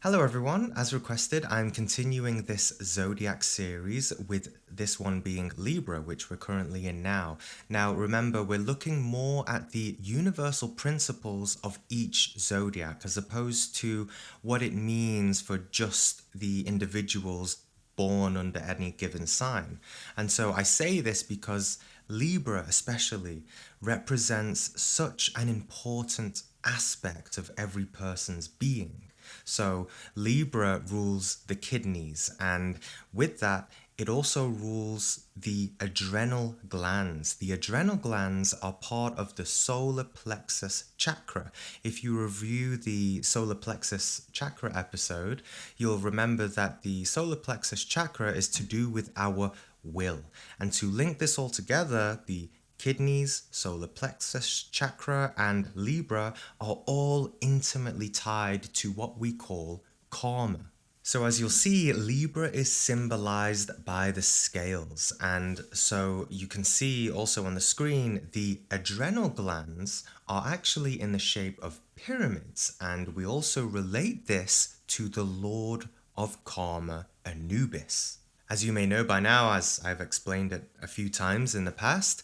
Hello everyone, as requested, I'm continuing this Zodiac series with this one being Libra, which we're currently in now. Now remember, we're looking more at the universal principles of each Zodiac as opposed to what it means for just the individuals born under any given sign. And so I say this because Libra especially represents such an important aspect of every person's being. So Libra rules the kidneys, and with that, it also rules the adrenal glands. The adrenal glands are part of the solar plexus chakra. If you review the solar plexus chakra episode, you'll remember that the solar plexus chakra is to do with our will. And to link this all together, the kidneys, solar plexus chakra, and Libra are all intimately tied to what we call karma. So as you'll see, Libra is symbolized by the scales. And so you can see also on the screen, the adrenal glands are actually in the shape of pyramids. And we also relate this to the Lord of Karma, Anubis. As you may know by now, as I've explained it a few times in the past,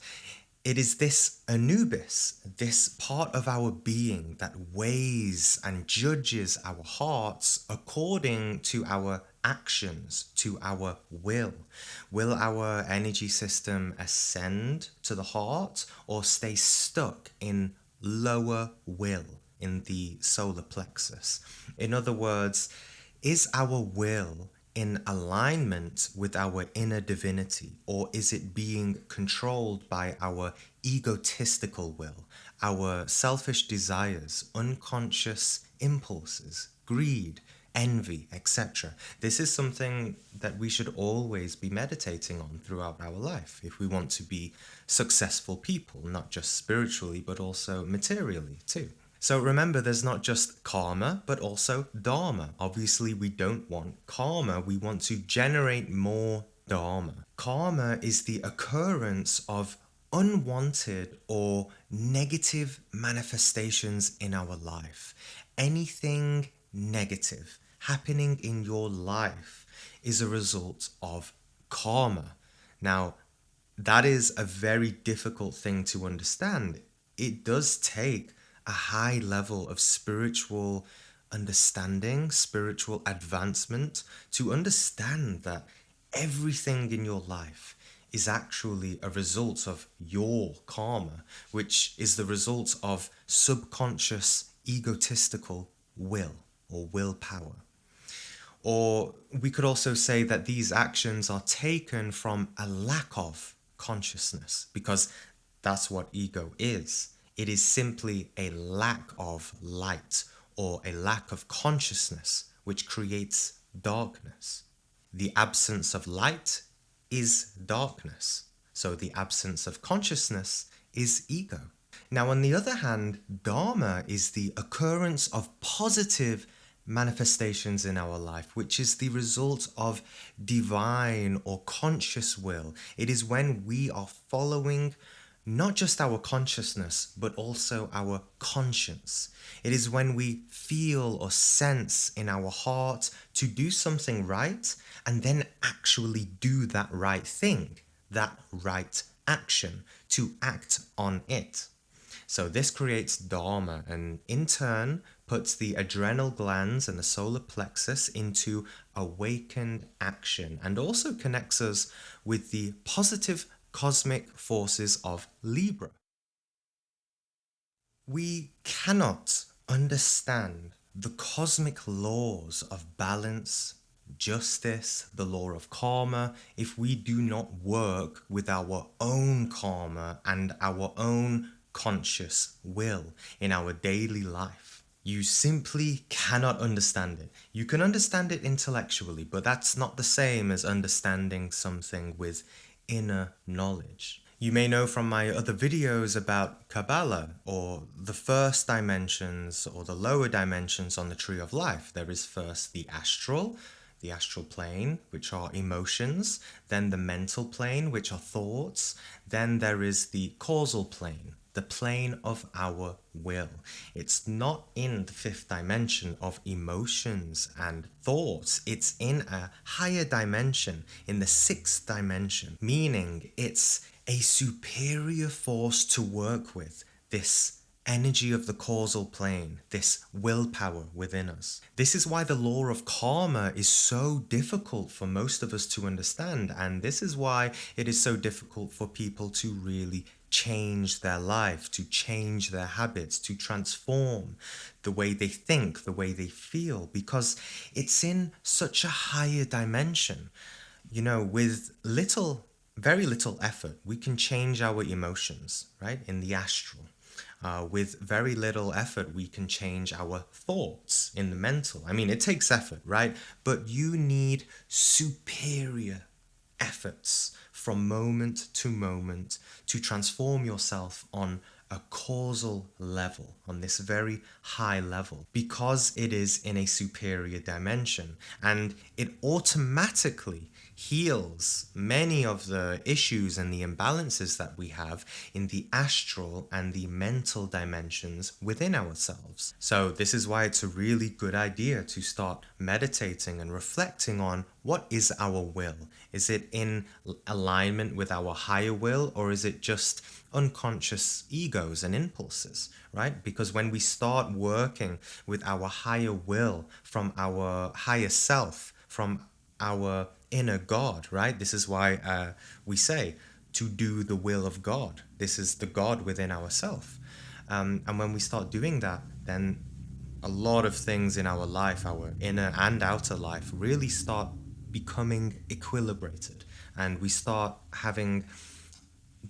it is this Anubis, this part of our being that weighs and judges our hearts according to our actions, to our will. Will our energy system ascend to the heart or stay stuck in lower will in the solar plexus? In other words, is our will in alignment with our inner divinity, or is it being controlled by our egotistical will, our selfish desires, unconscious impulses, greed, envy, etc.? This is something that we should always be meditating on throughout our life if we want to be successful people, not just spiritually, but also materially too. So remember, there's not just karma, but also dharma. Obviously, we don't want karma, we want to generate more dharma. Karma is the occurrence of unwanted or negative manifestations in our life. Anything negative happening in your life is a result of karma. Now, that is a very difficult thing to understand. It does take a high level of spiritual understanding, spiritual advancement to understand that everything in your life is actually a result of your karma, which is the result of subconscious egotistical will or willpower. Or we could also say that these actions are taken from a lack of consciousness, because that's what ego is. It is simply a lack of light or a lack of consciousness, which creates darkness. The absence of light is darkness. So the absence of consciousness is ego. Now, on the other hand, dharma is the occurrence of positive manifestations in our life, which is the result of divine or conscious will. It is when we are following not just our consciousness, but also our conscience. It is when we feel or sense in our heart to do something right and then actually do that right thing, that right action, to act on it. So this creates dharma and in turn puts the adrenal glands and the solar plexus into awakened action and also connects us with the positive cosmic forces of Libra. We cannot understand the cosmic laws of balance, justice, the law of karma, if we do not work with our own karma and our own conscious will in our daily life. You simply cannot understand it. You can understand it intellectually, but that's not the same as understanding something with inner knowledge. You may know from my other videos about Kabbalah, or the first dimensions or the lower dimensions on the tree of life. There is first the astral plane, which are emotions, then the mental plane, which are thoughts, then there is the causal plane, the plane of our will. It's not in the fifth dimension of emotions and thoughts. It's in a higher dimension, in the sixth dimension, meaning it's a superior force to work with, this energy of the causal plane, this willpower within us. This is why the law of karma is so difficult for most of us to understand, and this is why it is so difficult for people to really change their life, to change their habits, to transform the way they think, the way they feel, because it's in such a higher dimension. You know, with very little effort, we can change our emotions, right? In the astral. With very little effort, we can change our thoughts in the mental. I mean, it takes effort, right? But you need superior efforts from moment to transform yourself on a causal level, on this very high level, because it is in a superior dimension, and it automatically heals many of the issues and the imbalances that we have in the astral and the mental dimensions within ourselves. So this is why it's a really good idea to start meditating and reflecting on what is our will. Is it in alignment with our higher will, or is it just unconscious egos and impulses, right? Because when we start working with our higher will, from our higher self, from our inner God, right? This is why we say to do the will of God. This is the God within ourself. And when we start doing that, then a lot of things in our life, our inner and outer life, really start becoming equilibrated. And we start having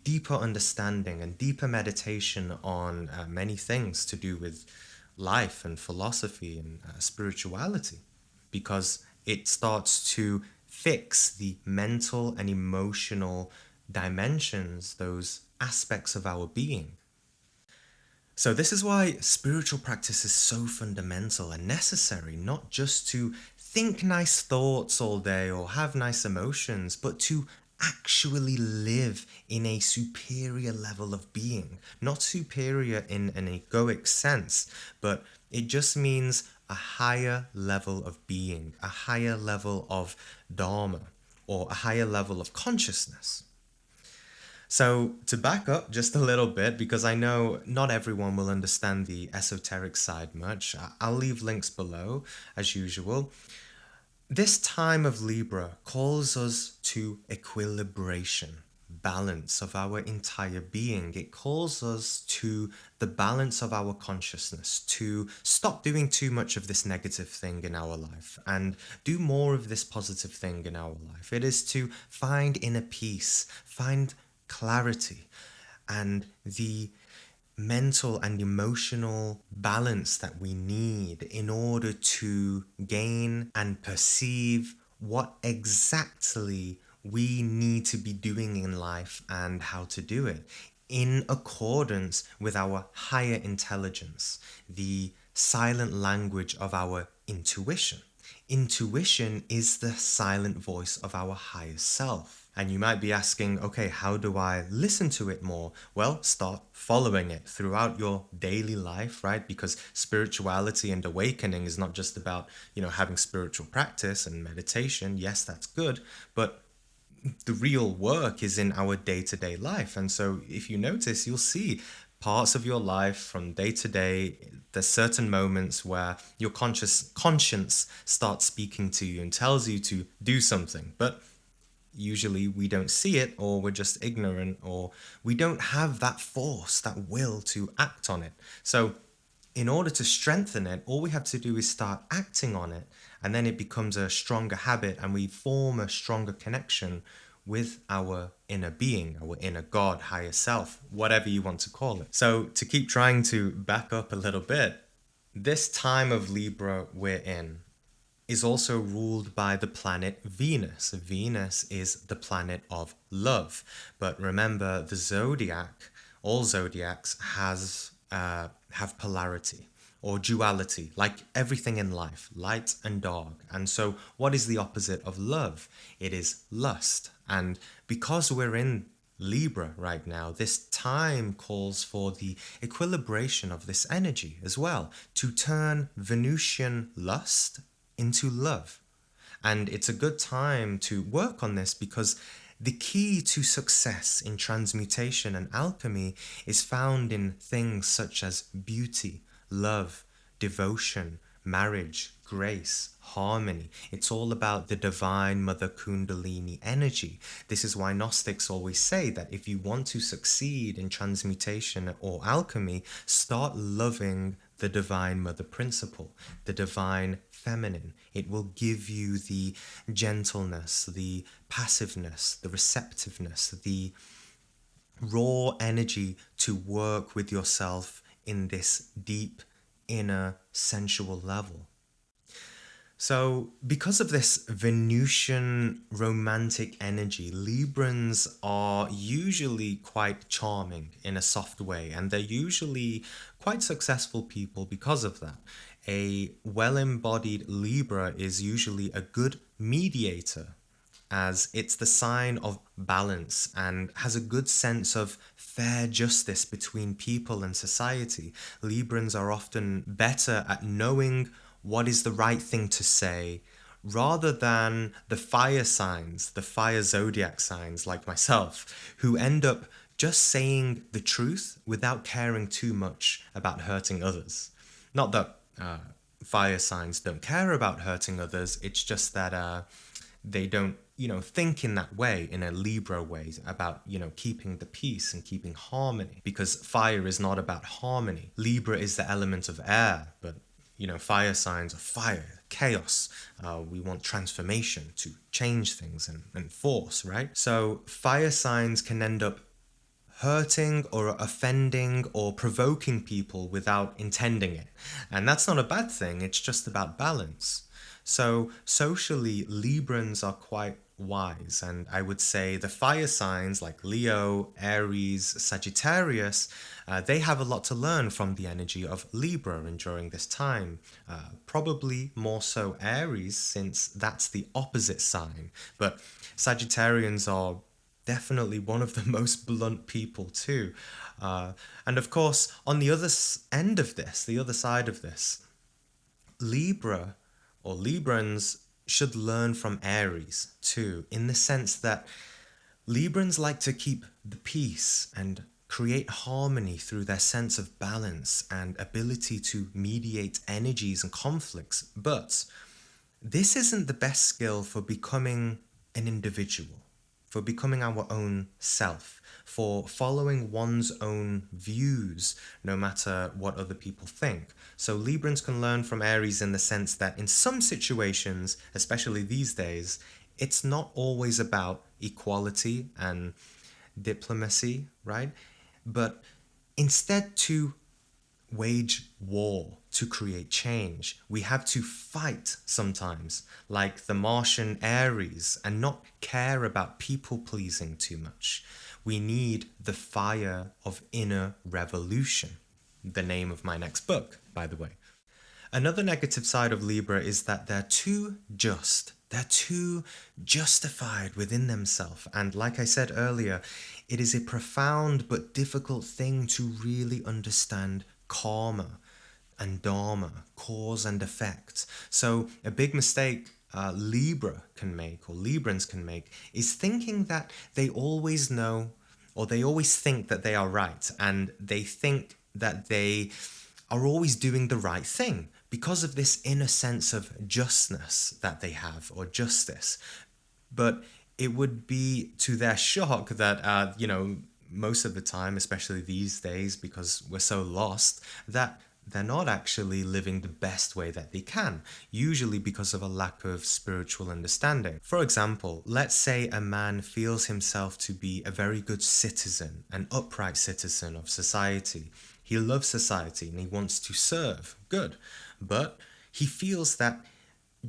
deeper understanding and deeper meditation on many things to do with life and philosophy and spirituality, because it starts to fix the mental and emotional dimensions, those aspects of our being. So this is why spiritual practice is so fundamental and necessary, not just to think nice thoughts all day or have nice emotions, but to actually live in a superior level of being. Not superior in an egoic sense, but it just means a higher level of being, a higher level of dharma, or a higher level of consciousness. So, to back up just a little bit, because I know not everyone will understand the esoteric side much, I'll leave links below as usual. This time of Libra calls us to equilibration, balance of our entire being. It calls us to the balance of our consciousness, to stop doing too much of this negative thing in our life and do more of this positive thing in our life. It is to find inner peace, find clarity, and the mental and emotional balance that we need in order to gain and perceive what exactly we need to be doing in life and how to do it in accordance with our higher intelligence, the silent language of our intuition. Intuition is the silent voice of our higher self. And you might be asking, okay, how do I listen to it more? Well, start following it throughout your daily life, right? Because spirituality and awakening is not just about, having spiritual practice and meditation. Yes, that's good, but the real work is in our day-to-day life. And so if you notice, you'll see parts of your life from day to day. There's certain moments where your conscience starts speaking to you and tells you to do something, but usually we don't see it, or we're just ignorant, or we don't have that force, that will to act on it. So in order to strengthen it, all we have to do is start acting on it, and then it becomes a stronger habit, and we form a stronger connection with our inner being, our inner God, higher self, whatever you want to call it. So to keep trying to back up a little bit, this time of Libra we're in is also ruled by the planet Venus. Venus is the planet of love. But remember, the zodiac, all zodiacs have polarity or duality, like everything in life, light and dark. And so what is the opposite of love? It is lust. And because we're in Libra right now, this time calls for the equilibration of this energy as well, to turn Venusian lust into love. And it's a good time to work on this because the key to success in transmutation and alchemy is found in things such as beauty, love, devotion, marriage, grace, harmony. It's all about the divine Mother Kundalini energy. This is why Gnostics always say that if you want to succeed in transmutation or alchemy, start loving the divine mother principle, the divine feminine. It will give you the gentleness, the passiveness, the receptiveness, the raw energy to work with yourself in this deep inner sensual level. So, because of this Venusian romantic energy, Librans are usually quite charming in a soft way, and they're usually quite successful people because of that. A well embodied Libra is usually a good mediator, as it's the sign of balance and has a good sense of fair justice between people and society. Librans are often better at knowing what is the right thing to say rather than the fire signs, the fire zodiac signs like myself, who end up just saying the truth without caring too much about hurting others. Not that fire signs don't care about hurting others, it's just that they don't, think in that way, in a Libra way, about, keeping the peace and keeping harmony, because fire is not about harmony. Libra is the element of air, but, fire signs are fire, chaos. We want transformation to change things and force, right? So fire signs can end up hurting or offending or provoking people without intending it. And that's not a bad thing, it's just about balance. So, socially, Librans are quite wise, and I would say the fire signs like Leo, Aries, Sagittarius, they have a lot to learn from the energy of Libra and during this time. Probably more so Aries, since that's the opposite sign. But Sagittarians are definitely one of the most blunt people too. And of course, on the other end of this, the other side of this, Libra or Librans should learn from Aries too, in the sense that Librans like to keep the peace and create harmony through their sense of balance and ability to mediate energies and conflicts. But this isn't the best skill for becoming an individual, for becoming our own self, for following one's own views, no matter what other people think. So Librans can learn from Aries in the sense that in some situations, especially these days, it's not always about equality and diplomacy, right? But instead to wage war to create change. We have to fight sometimes, like the Martian Aries, and not care about people pleasing too much. We need the fire of inner revolution. The name of my next book, by the way. Another negative side of Libra is that they're too just. They're too justified within themselves. And like I said earlier, it is a profound but difficult thing to really understand karma and dharma, cause and effect. So a big mistake Libra can make, or Librans can make, is thinking that they always know, or they always think that they are right, and they think that they are always doing the right thing because of this inner sense of justness that they have, or justice. But it would be to their shock that, most of the time, especially these days, because we're so lost, that they're not actually living the best way that they can, usually because of a lack of spiritual understanding. For example, let's say a man feels himself to be a very good citizen, an upright citizen of society. He loves society and he wants to serve. Good. But he feels that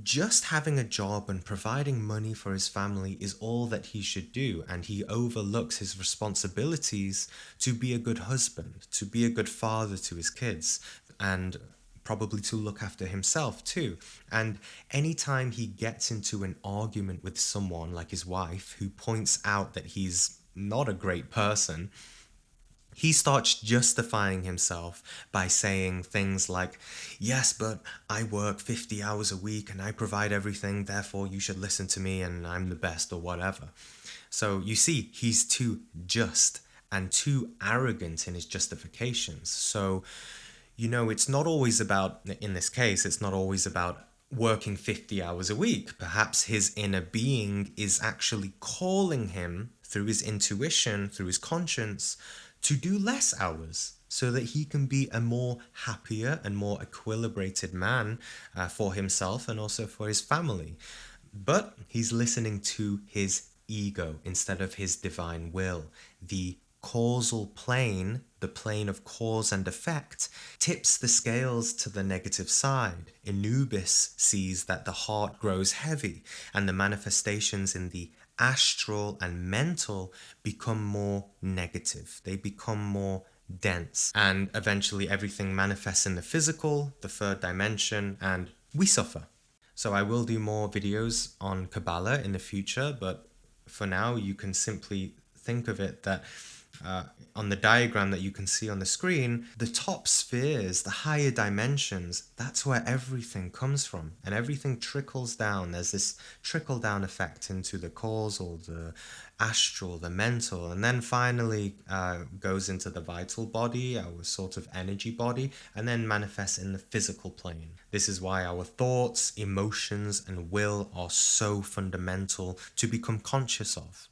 just having a job and providing money for his family is all that he should do, and he overlooks his responsibilities to be a good husband, to be a good father to his kids, and probably to look after himself too. And anytime he gets into an argument with someone like his wife, who points out that he's not a great person, he starts justifying himself by saying things like, yes, but I work 50 hours a week and I provide everything, therefore you should listen to me and I'm the best, or whatever. So you see, he's too just and too arrogant in his justifications. So, it's not always about, in this case, it's not always about working 50 hours a week. Perhaps his inner being is actually calling him through his intuition, through his conscience, to do less hours so that he can be a more happier and more equilibrated man for himself and also for his family. But he's listening to his ego instead of his divine will. The causal plane, the plane of cause and effect, tips the scales to the negative side. Anubis sees that the heart grows heavy and the manifestations in the astral and mental become more negative. They become more dense, and eventually everything manifests in the physical, the third dimension, and we suffer. So I will do more videos on Kabbalah in the future, but for now you can simply think of it that on the diagram that you can see on the screen, the top spheres, the higher dimensions, that's where everything comes from, and everything trickles down. There's this trickle down effect into the causal, the astral, the mental, and then finally goes into the vital body, our sort of energy body, and then manifests in the physical plane. This is why our thoughts, emotions, and will are so fundamental to become conscious of.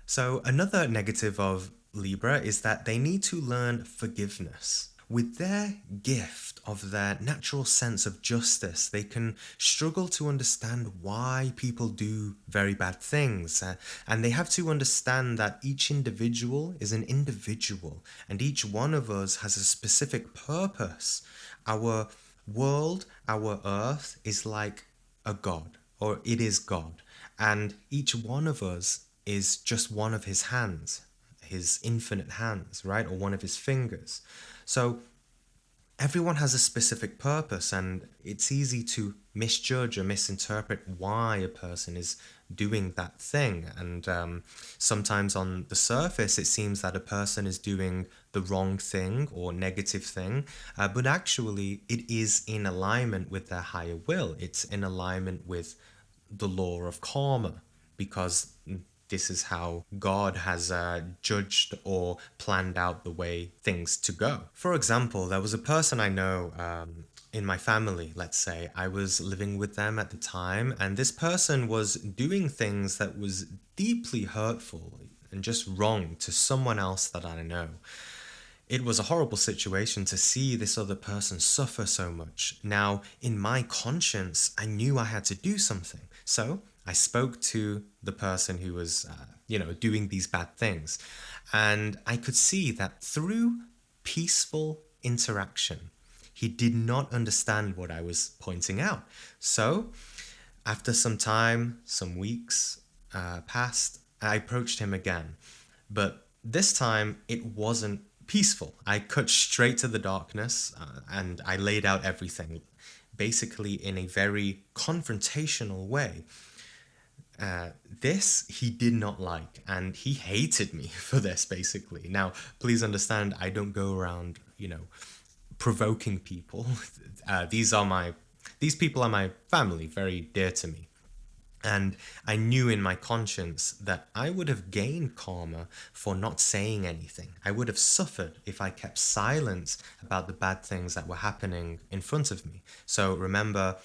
So another negative of Libra is that they need to learn forgiveness. With their gift of their natural sense of justice, they can struggle to understand why people do very bad things. And they have to understand that each individual is an individual, and each one of us has a specific purpose. Our world, our earth, is like a god, or it is God. And each one of us is just one of his hands, his infinite hands, right? Or one of his fingers. So everyone has a specific purpose, and it's easy to misjudge or misinterpret why a person is doing that thing. And sometimes on the surface, it seems that a person is doing the wrong thing or negative thing, but actually it is in alignment with their higher will. It's in alignment with the law of karma, because this is how God has judged or planned out the way things to go. For example, there was a person I know in my family, let's say. I was living with them at the time, and this person was doing things that was deeply hurtful and just wrong to someone else that I know. It was a horrible situation to see this other person suffer so much. Now, in my conscience, I knew I had to do something. So I spoke to the person who was, doing these bad things. And I could see that through peaceful interaction, he did not understand what I was pointing out. So after some time, some weeks passed, I approached him again. But this time, it wasn't peaceful. I cut straight to the darkness and I laid out everything, basically in a very confrontational way. This he did not like, and he hated me for this, basically. Now, please understand, I don't go around, provoking people. These people are my family, very dear to me. And I knew in my conscience that I would have gained karma for not saying anything. I would have suffered if I kept silent about the bad things that were happening in front of me. So remember,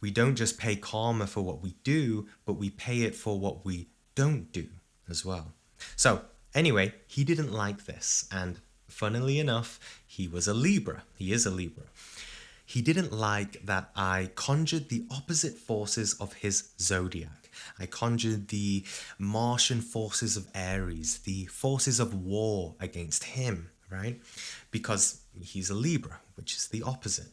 we don't just pay karma for what we do, but we pay it for what we don't do as well. So anyway, he didn't like this. And funnily enough, he was a Libra. He is a Libra. He didn't like that I conjured the opposite forces of his zodiac. I conjured the Martian forces of Aries, the forces of war against him, right? Because he's a Libra, which is the opposite.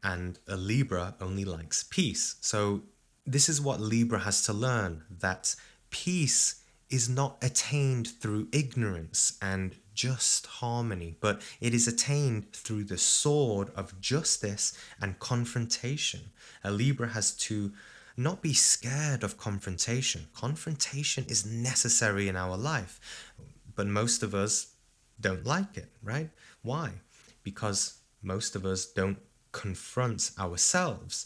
And a Libra only likes peace. So this is what Libra has to learn, that peace is not attained through ignorance and just harmony, but it is attained through the sword of justice and confrontation. A Libra has to not be scared of confrontation. Confrontation is necessary in our life, but most of us don't like it, right? Why? Because most of us don't confront ourselves.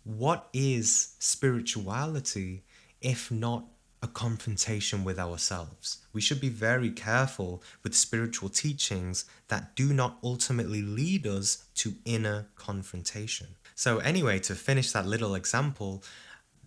What is spirituality if not a confrontation with ourselves? We should be very careful with spiritual teachings that do not ultimately lead us to inner confrontation. So, anyway, to finish that little example,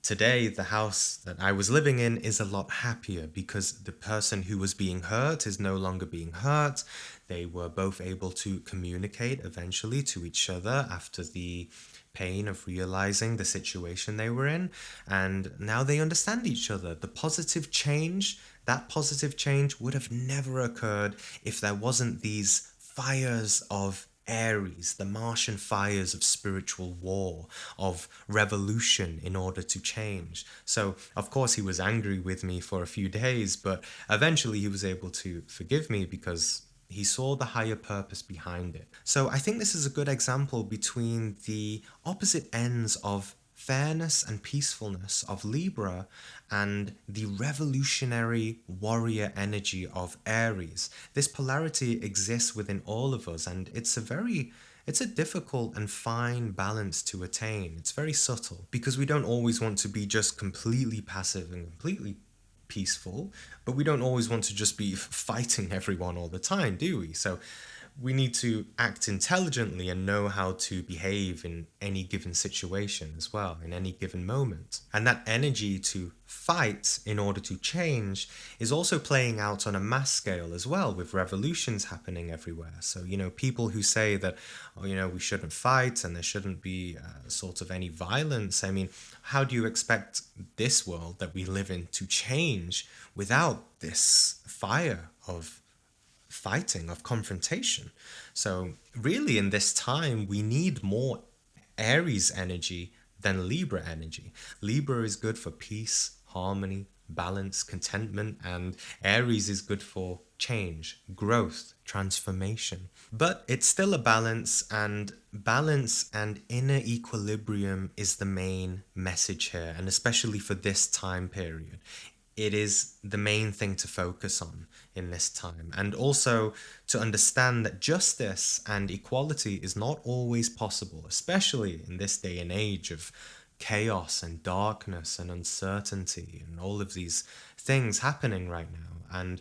today the house that I was living in is a lot happier because the person who was being hurt is no longer being hurt. They were both able to communicate eventually to each other after the pain of realizing the situation they were in, and now they understand each other. That positive change would have never occurred if there wasn't these fires of Aries, the Martian fires of spiritual war, of revolution in order to change. So, of course, he was angry with me for a few days, but eventually he was able to forgive me because he saw the higher purpose behind it. So, I think this is a good example between the opposite ends of fairness and peacefulness of Libra and the revolutionary warrior energy of Aries. This polarity exists within all of us, and it's a difficult and fine balance to attain. It's very subtle because we don't always want to be just completely passive and completely peaceful, but we don't always want to just be fighting everyone all the time, do we? So we need to act intelligently and know how to behave in any given situation as well, in any given moment. And that energy to fight in order to change is also playing out on a mass scale as well, with revolutions happening everywhere. So, people who say that, we shouldn't fight and there shouldn't be sort of any violence. I mean, how do you expect this world that we live in to change without this fire of fighting, of confrontation? So, really, in this time, we need more Aries energy than Libra energy. Libra is good for peace, harmony, balance, contentment, and Aries is good for change, growth, transformation. But it's still a balance and inner equilibrium is the main message here, and especially for this time period. It is the main thing to focus on in this time. And also to understand that justice and equality is not always possible, especially in this day and age of chaos and darkness and uncertainty and all of these things happening right now. And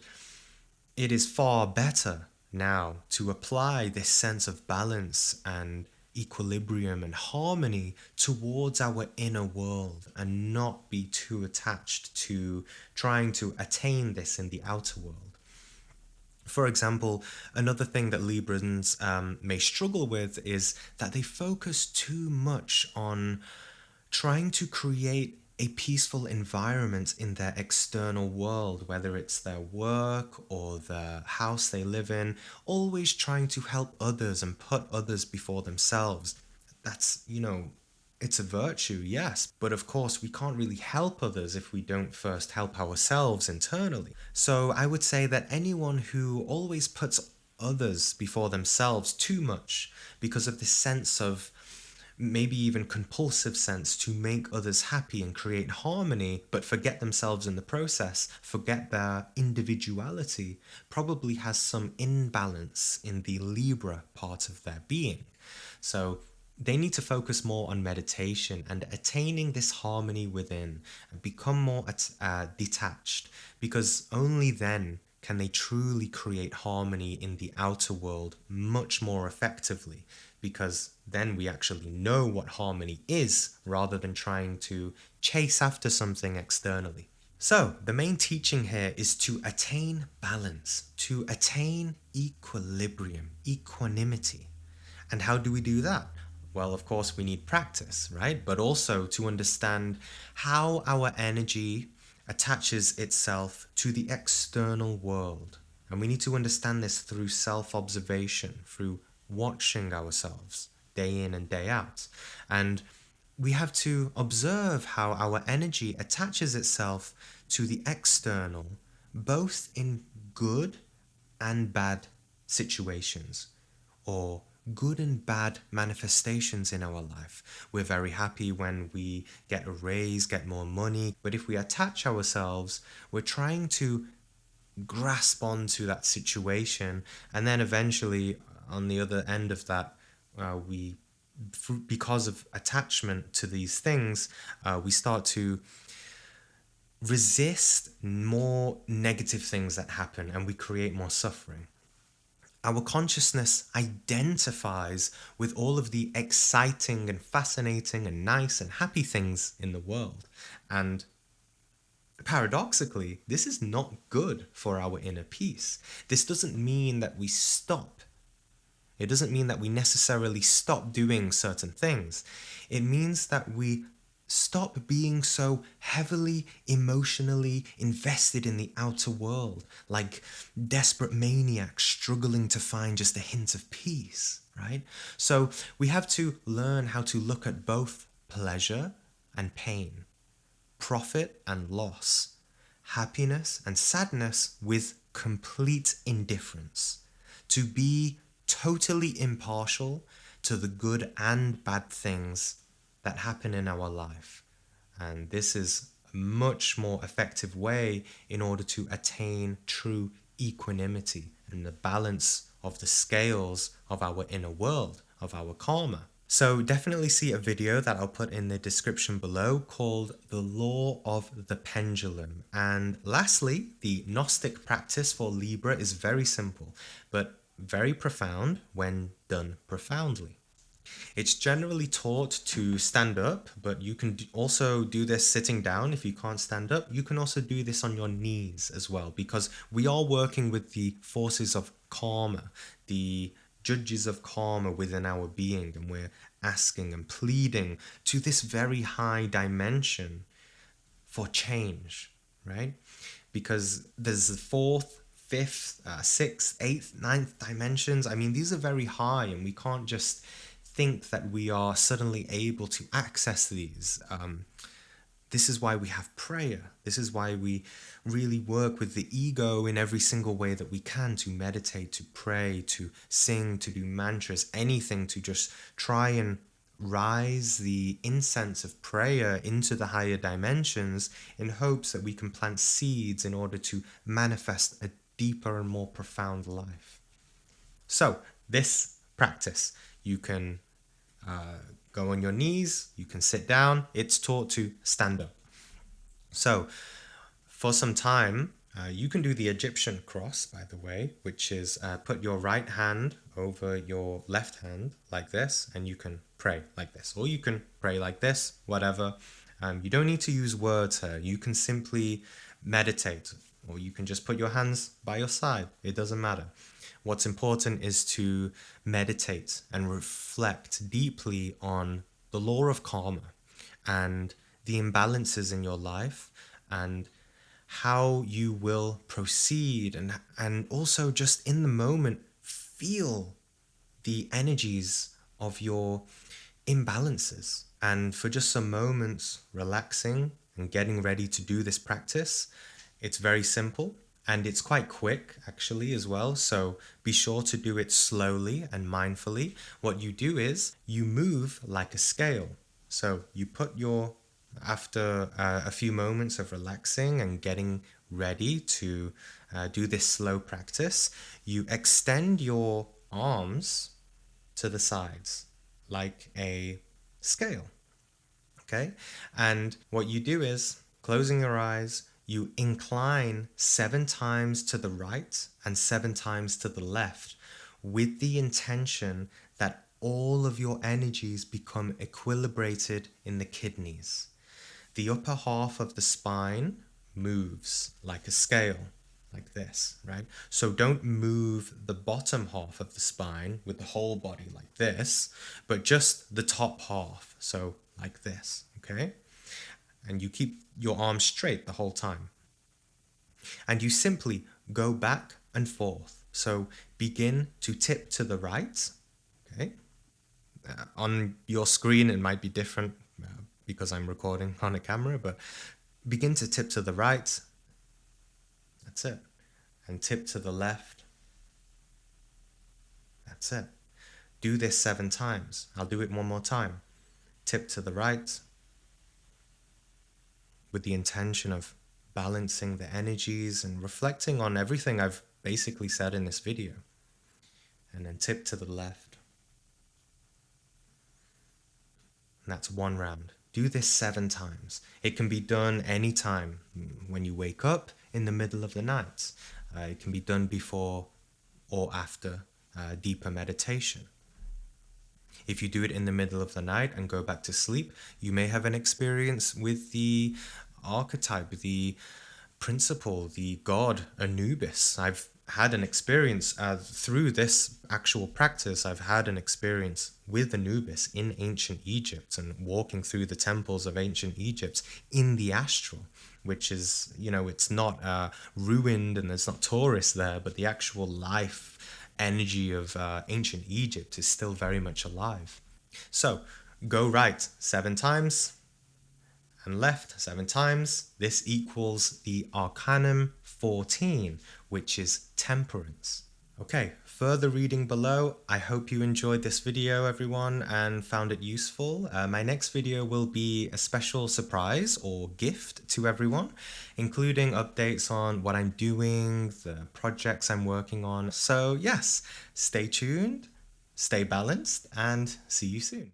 it is far better now to apply this sense of balance and equilibrium and harmony towards our inner world and not be too attached to trying to attain this in the outer world. For example, another thing that Librans may struggle with is that they focus too much on trying to create a peaceful environment in their external world, whether it's their work or the house they live in, always trying to help others and put others before themselves. That's, it's a virtue, yes, but of course we can't really help others if we don't first help ourselves internally. So I would say that anyone who always puts others before themselves too much because of this sense of maybe even compulsive sense to make others happy and create harmony, but forget themselves in the process, forget their individuality, probably has some imbalance in the Libra part of their being. So they need to focus more on meditation and attaining this harmony within and become more detached, because only then can they truly create harmony in the outer world much more effectively, because then we actually know what harmony is rather than trying to chase after something externally. So, the main teaching here is to attain balance, to attain equilibrium, equanimity. And how do we do that? Well, of course, we need practice, right? But also to understand how our energy attaches itself to the external world. And we need to understand this through self-observation, through watching ourselves day in and day out. And we have to observe how our energy attaches itself to the external, both in good and bad situations, or good and bad manifestations in our life. We're very happy when we get a raise, get more money. But if we attach ourselves, we're trying to grasp onto that situation. And then eventually, on the other end of that, because of attachment to these things, we start to resist more negative things that happen and we create more suffering. Our consciousness identifies with all of the exciting and fascinating and nice and happy things in the world. And paradoxically, this is not good for our inner peace. This doesn't mean that we stop. It doesn't mean that we necessarily stop doing certain things. It means that we stop being so heavily emotionally invested in the outer world, like desperate maniacs struggling to find just a hint of peace, right? So we have to learn how to look at both pleasure and pain, profit and loss, happiness and sadness with complete indifference, to be totally impartial to the good and bad things that happen in our life. And this is a much more effective way in order to attain true equanimity and the balance of the scales of our inner world, of our karma. So definitely see a video that I'll put in the description below called The Law of the Pendulum. And lastly, the Gnostic practice for Libra is very simple, but very profound when done profoundly. It's generally taught to stand up, but you can also do this sitting down if you can't stand up. You can also do this on your knees as well, because we are working with the forces of karma, the judges of karma within our being, and we're asking and pleading to this very high dimension for change, right? Because there's the fourth, fifth, sixth, eighth, ninth dimensions. I mean, these are very high, and we can't just think that we are suddenly able to access these. This is why we have prayer. This is why we really work with the ego in every single way that we can, to meditate, to pray, to sing, to do mantras, anything to just try and rise the incense of prayer into the higher dimensions in hopes that we can plant seeds in order to manifest a deeper and more profound life. So this practice, you can go on your knees, you can sit down. It's taught to stand up. So for some time, you can do the Egyptian cross, by the way, which is put your right hand over your left hand like this, and you can pray like this, or you can pray like this, whatever. You don't need to use words here. You can simply meditate, or you can just put your hands by your side. It doesn't matter. What's important is to meditate and reflect deeply on the law of karma and the imbalances in your life and how you will proceed, and also just in the moment feel the energies of your imbalances. And for just some moments relaxing and getting ready to do this practice, it's very simple and it's quite quick actually as well. So be sure to do it slowly and mindfully. What you do is you move like a scale. So you put your, after a few moments of relaxing and getting ready to do this slow practice, you extend your arms to the sides like a scale. Okay? And what you do is, closing your eyes, you incline 7 times to the right and 7 times to the left with the intention that all of your energies become equilibrated in the kidneys. The upper half of the spine moves like a scale, like this, right? So don't move the bottom half of the spine with the whole body like this, but just the top half, so like this, okay? And you keep your arms straight the whole time. And you simply go back and forth. So begin to tip to the right, okay? On your screen, it might be different because I'm recording on a camera, but begin to tip to the right. That's it. And tip to the left. That's it. Do this 7 times. I'll do it one more time. Tip to the right with the intention of balancing the energies and reflecting on everything I've basically said in this video. And then tip to the left. And that's 1 round. Do this 7 times. It can be done anytime, when you wake up, in the middle of the night. It can be done before or after deeper meditation. If you do it in the middle of the night and go back to sleep, you may have an experience with the archetype, the principle, the god Anubis. I've had an experience through this actual practice. I've had an experience with Anubis in ancient Egypt and walking through the temples of ancient Egypt in the astral, which is, it's not ruined and there's not tourists there, but the actual life energy of ancient Egypt is still very much alive. So go right 7 times and left 7 times. This equals the Arcanum 14, which is temperance. Okay, further reading below. I hope you enjoyed this video, everyone, and found it useful. My next video will be a special surprise or gift to everyone, including updates on what I'm doing, the projects I'm working on. So yes, stay tuned, stay balanced, and see you soon.